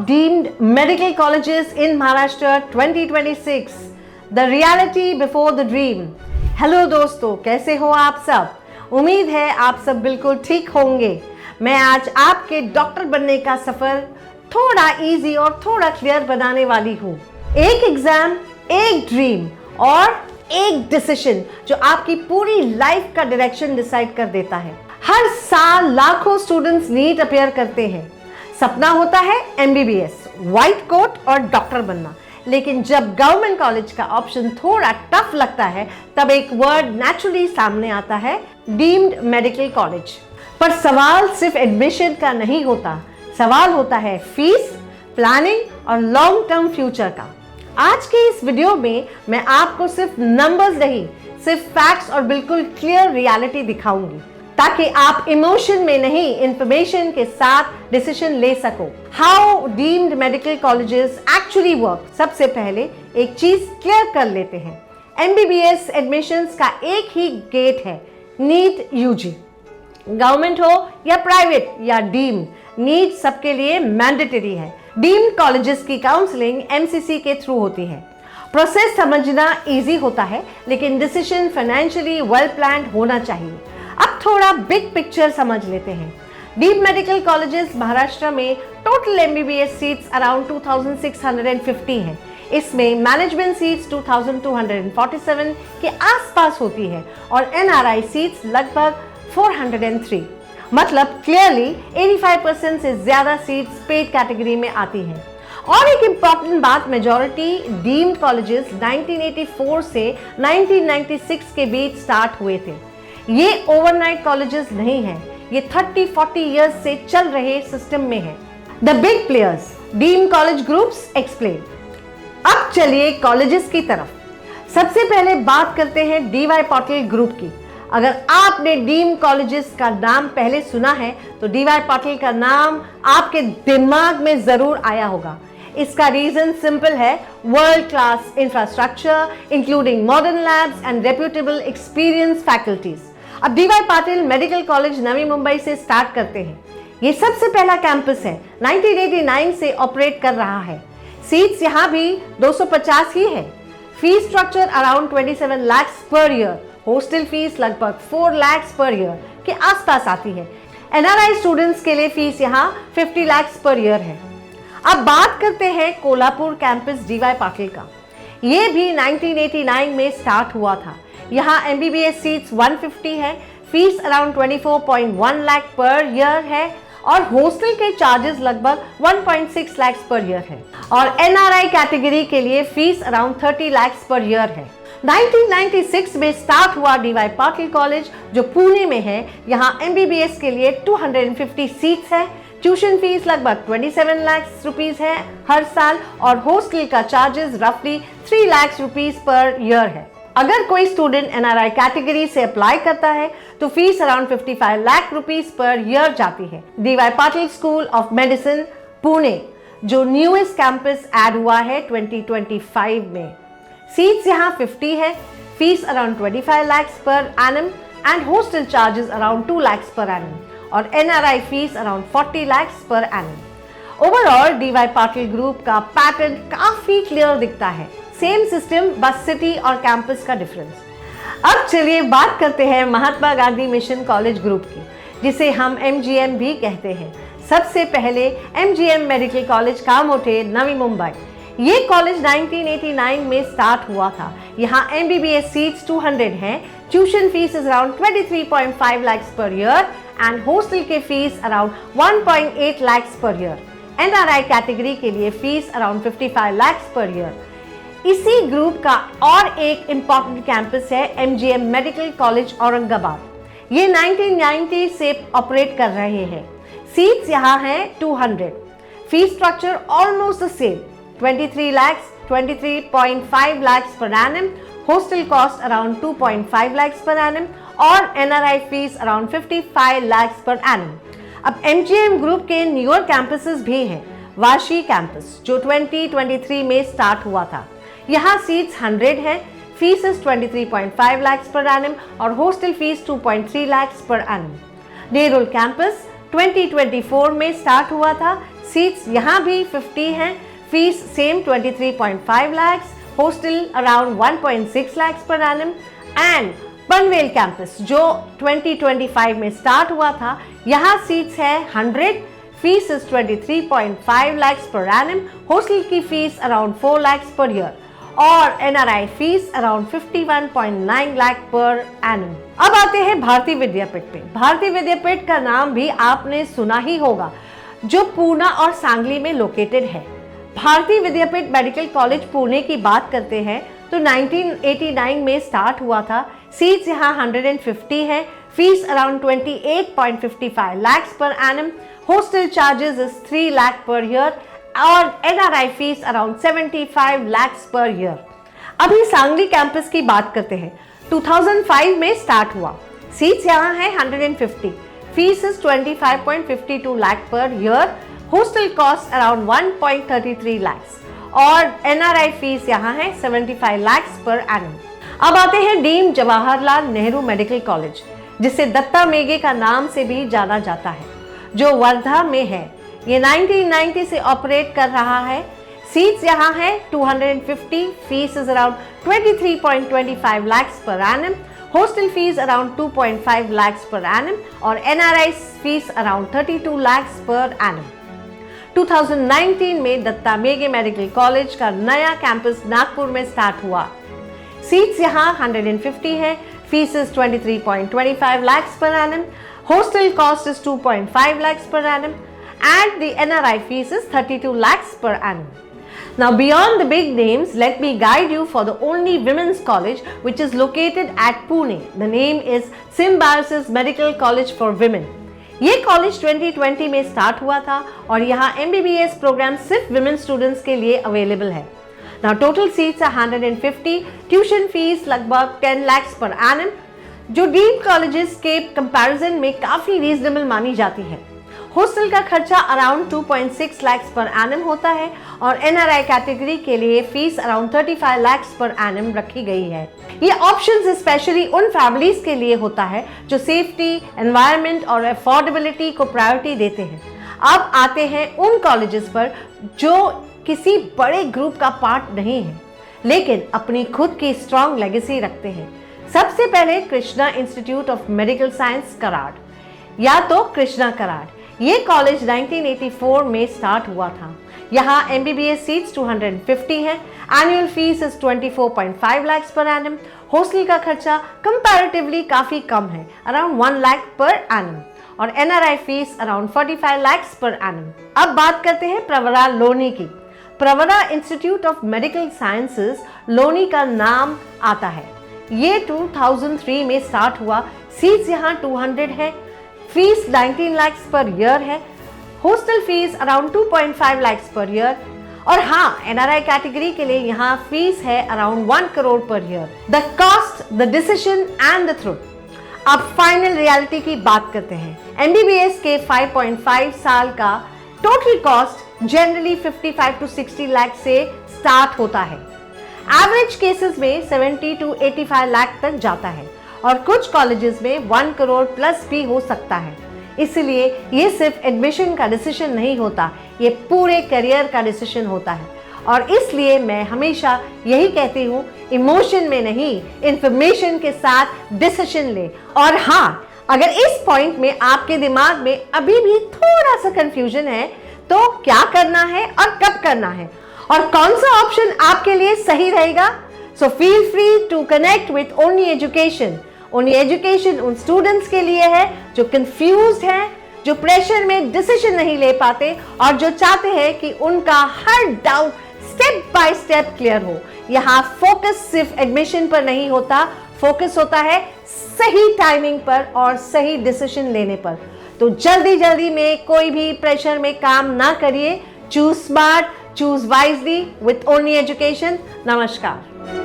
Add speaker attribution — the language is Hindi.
Speaker 1: deemed medical colleges in Maharashtra 2026, the reality before the dream. Hello दोस्तों, कैसे हो आप सब? उम्मीद है आप सब बिल्कुल ठीक होंगे। मैं आज आपके डॉक्टर बनने का सफर थोड़ा इजी और थोड़ा क्लियर बनाने वाली हूँ। एक एग्जाम, एक ड्रीम और एक डिसीजन जो आपकी पूरी लाइफ का डायरेक्शन डिसाइड कर देता है। हर साल लाखों स्टूडेंट्स नीट अपेयर करते हैं। सपना होता है MBBS, व्हाइट कोट और डॉक्टर बनना। लेकिन जब गवर्नमेंट कॉलेज का ऑप्शन थोड़ा टफ लगता है, तब एक वर्ड नेचुरली सामने आता है, डीम्ड मेडिकल कॉलेज। पर सवाल सिर्फ एडमिशन का नहीं होता, सवाल होता है फीस, प्लानिंग और लॉन्ग टर्म फ्यूचर का। आज के इस वीडियो में मैं आपको सिर्फ नंबर्स नहीं, सिर्फ फैक्ट्स और बिल्कुल क्लियर रियलिटी दिखाऊंगी, ताकि आप इमोशन में नहीं, इंफॉर्मेशन के साथ डिसीजन ले सको। How deemed medical colleges actually work. सबसे पहले एक चीज क्लियर कर लेते हैं, MBBS एडमिशंस का एक ही गेट है, नीट UG। गवर्नमेंट हो या प्राइवेट या डीम्ड, नीट सबके लिए मैंडेटरी है। डीम्ड कॉलेजेस की काउंसलिंग MCC के थ्रू होती है। प्रोसेस समझना इजी होता है, लेकिन डिसीजन फाइनेंशियली वेल प्लान्ड होना चाहिए। अब थोड़ा बिग पिक्चर समझ लेते हैं। डीम्ड मेडिकल कॉलेजेस महाराष्ट्र में टोटल MBBS सीट्स अराउंड 2650 हैं। इसमें मैनेजमेंट सीट्स 2247 के आसपास होती है और NRI सीट्स लगभग 403। मतलब क्लियरली 85% से ज्यादा सीट्स पेड कैटेगरी में आती हैं। और एक इम्पॉर्टेंट बात, मेजॉरिटी डीम्ड कॉलेजेस 1984 से 1996 के बीच स्टार्ट हुए थे। ये ओवरनाइट कॉलेजेस नहीं हैं, ये 30-40 इयर्स से चल रहे सिस्टम में है। The big players, deemed college groups explain. अब चलिए कॉलेजेस की तरफ। सबसे पहले बात करते हैं DY पाटिल ग्रुप की। अगर आपने डीम्ड कॉलेजेस का नाम पहले सुना है तो DY पाटिल का नाम आपके दिमाग में जरूर आया होगा। इसका रीजन सिंपल है, world class infrastructure including modern labs and reputable experience faculties. अब DY Patil medical college Navi Mumbai से स्टार्ट करते हैं। ये सबसे पहला कैंपस है, 1989 से ऑपरेट कर रहा है। सीट्स यहाँ भी 250 ही है। Fees structure around 27 lakh per year. Hostel fees लगभग 4 लाख पर ईयर के आसपास आती है। NRI स्टूडेंट्स के लिए फीस यहाँ 50 लाख पर ईयर है। अब बात करते हैं कोल्हापुर कैंपस DY पाटिल का। ये भी 1989 में स्टार्ट हुआ था। यहाँ MBBS सीट्स 150 है, fees around 24.1 lakh per year है और हॉस्टल के चार्जेस लगभग 1.6 लाख पर ईयर है। और NRI कैटेगरी के लिए fees around 30 lakh per year है। 1996 में स्टार्ट हुआ DY पाटिल कॉलेज जो पुणे में है। यहाँ MBBS के लिए 250 सीट्स है। ट्यूशन फीस लगभग 27 लाख रुपीस है हर साल और हॉस्टल का चार्जेस रफली 3 लाख रुपीस पर ईयर है। अगर कोई स्टूडेंट NRI कैटेगरी से अप्लाई करता है तो fees around 55 lakh rupees per year जाती है। DY Patil school of medicine Pune जो न्यूएस्ट कैंपस ऐड हुआ है 2025 में। सीट्स यहाँ 50 है, fees around 25 lakh per annum and hostel charges around 2 lakh per annum और NRI fees around 40 lakh per annum. Overall DY Patil group का पैटर्न काफी क्लियर दिखता है। सेम सिस्टम, बस सिटी और कैंपस का डिफरेंस। अब चलिए बात करते हैं Mahatma Gandhi mission college group की, जिसे हम MGM भी कहते हैं। सबसे पहले MGM medical college Kamothe Navi Mumbai. ये कॉलेज 1989 में स्टार्ट हुआ था। यहाँ MBBS सीट्स 200 हैं। Tuition fees is around 23.5 lakh per year and hostel के fees around 1.8 lakh per year. NRI category के लिए fees around 55 lakh per year. इसी ग्रुप का और एक इम्पॉर्टेंट कैंपस है MGM मेडिकल कॉलेज औरंगाबाद। ये 1990 से ऑपरेट कर रहे हैं। सीट्स यहाँ हैं 200। Fees structure almost the same, 23.5 lakh per annum, hostel cost around 2.5 lakh per annum और NRI fees around 55 lakh per annum. अब MGM ग्रुप के न्यूअर कैंपसेस भी हैं। वाशी कैंपस जो 2023 में स्टार्ट हुआ था। यहाँ सीट्स 100 है, fees is 23.5 lakh per annum और hostel fees 2.3 lakh per annum. Nerul campus 2024 में स्टार्ट हुआ था। सीट्स यहाँ भी 50 हैं, fees same 23.5 lakhs, hostel around 1.6 lakhs per annum and Panvel campus जो 2025 में स्टार्ट हुआ था, यहाँ सीट्स है 100, fees is 23.5 lakhs per annum, hostel की fees around 4 lakhs per year और NRI fees around 51.9 lakh per annum. अब आते हैं भारतीय विद्यापीठ पे। भारतीय विद्यापीठ का नाम भी आपने सुना ही होगा, जो पूना और सांगली में लोकेटेड है। भारतीय विद्यापीठ मेडिकल कॉलेज पुणे की बात करते हैं तो 1989 में स्टार्ट हुआ था। सीट्स यहाँ 150 है, fees around 28.55 lakh per annum, hostel charges is 3 lakh per year और NRI fees around 75 lakhs per year. अभी सांगली कैंपस की बात करते हैं। 2005 में स्टार्ट हुआ, सीट्स यहाँ है 150, fees is 25.52 lakh per year, hostel cost around 1.33 lakhs और एनआरआई फीस यहाँ है 75 lakhs पर एनम। अब आते हैं deemed Jawaharlal Nehru medical college, जिसे दत्ता मेघे का नाम से भी जाना जाता है, जो वर्धा में है। ये 1990 से ऑपरेट कर रहा है। सीट्स यहाँ है 250, fees is around 23.25 lakhs per annum, hostel fees around 2.5 lakhs per annum और NRI fees around 32 lakhs per annum. 2019 में दत्ता मेघे मेडिकल कॉलेज का नया कैंपस नागपुर में स्टार्ट हुआ। सीट्स यहाँ 150 है, fees is 23.25 lakhs per annum, hostel cost is 2.5 lakhs per annum and the NRI fees is 32 lakhs per annum. Now beyond the big names, let me guide you for the only women's college which is located at Pune. The name is Symbiosis Medical College for Women. ये कॉलेज 2020 में स्टार्ट हुआ था और यहाँ MBBS प्रोग्राम सिर्फ women स्टूडेंट्स के लिए अवेलेबल है। Now total seats are 150, tuition fees लगभग 10 lakhs per annum, जो डीम्ड कॉलेजेस के कंपैरिजन में काफ़ी रीजनेबल मानी जाती है। हॉस्टल का खर्चा अराउंड 2.6 lakhs पर एनम होता है और एनआरआई कैटेगरी के लिए fees around 35 lakhs per annum रखी गई है। ये ऑप्शंस स्पेशली उन फैमिलीज के लिए होता है जो सेफ्टी, एनवायरनमेंट और अफोर्डेबिलिटी को प्रायोरिटी देते हैं। अब आते हैं उन कॉलेजेस पर जो किसी बड़े ग्रुप का पार्ट नहीं है, लेकिन अपनी खुद की स्ट्रॉन्ग लेगेसी रखते हैं। सबसे पहले Krishna institute of medical science Karad या तो कृष्णा कराड़। ये कॉलेज 1984 में स्टार्ट हुआ था। यहाँ MBBS सीट्स 250 है, annual fees is 24.5 lakhs per annum, hostel का खर्चा कंपैरेटिवली काफ़ी कम है, अराउंड 1 lakh पर एनम और NRI fees around 45 lakhs per annum. अब बात करते हैं प्रवरा लोनी की। Pravara institute of medical sciences Loni का नाम आता है। ये 2003 में स्टार्ट हुआ। सीट्स यहाँ 200 है, फीस 19 lakhs पर ईयर है, hostel fees around 2.5 lakhs per year और हाँ, NRI कैटेगरी के लिए यहाँ फीस है around 1 crore per year. The cost, the decision and the truth. अब फाइनल रियलिटी की बात करते हैं। MBBS के 5.5 साल का total cost generally 55 to 60 lakh से स्टार्ट होता है। एवरेज केसेस में 70 to 85 लाख तक जाता है और कुछ कॉलेजेस में 1 crore प्लस भी हो सकता है। इसलिए ये सिर्फ एडमिशन का डिसीजन नहीं होता, ये पूरे करियर का डिसीजन होता है। और इसलिए मैं हमेशा यही कहती हूँ, इमोशन में नहीं, इंफॉर्मेशन के साथ डिसीजन ले। और हाँ, अगर इस पॉइंट में आपके दिमाग में अभी भी थोड़ा सा कंफ्यूजन है तो क्या करना है और कब करना है और कौन सा ऑप्शन आपके लिए सही रहेगा, so feel free to connect with only education. Only education उन स्टूडेंट्स के लिए है जो कंफ्यूज्ड हैं, जो प्रेशर में डिसीजन नहीं ले पाते और जो चाहते हैं कि उनका हर doubt step by step clear हो। यहाँ फोकस सिर्फ एडमिशन पर नहीं होता, फोकस होता है सही टाइमिंग पर और सही डिसीजन लेने पर। तो जल्दी में कोई भी प्रेशर में काम ना करिए। Choose smart, choose wisely with only education. नमस्कार।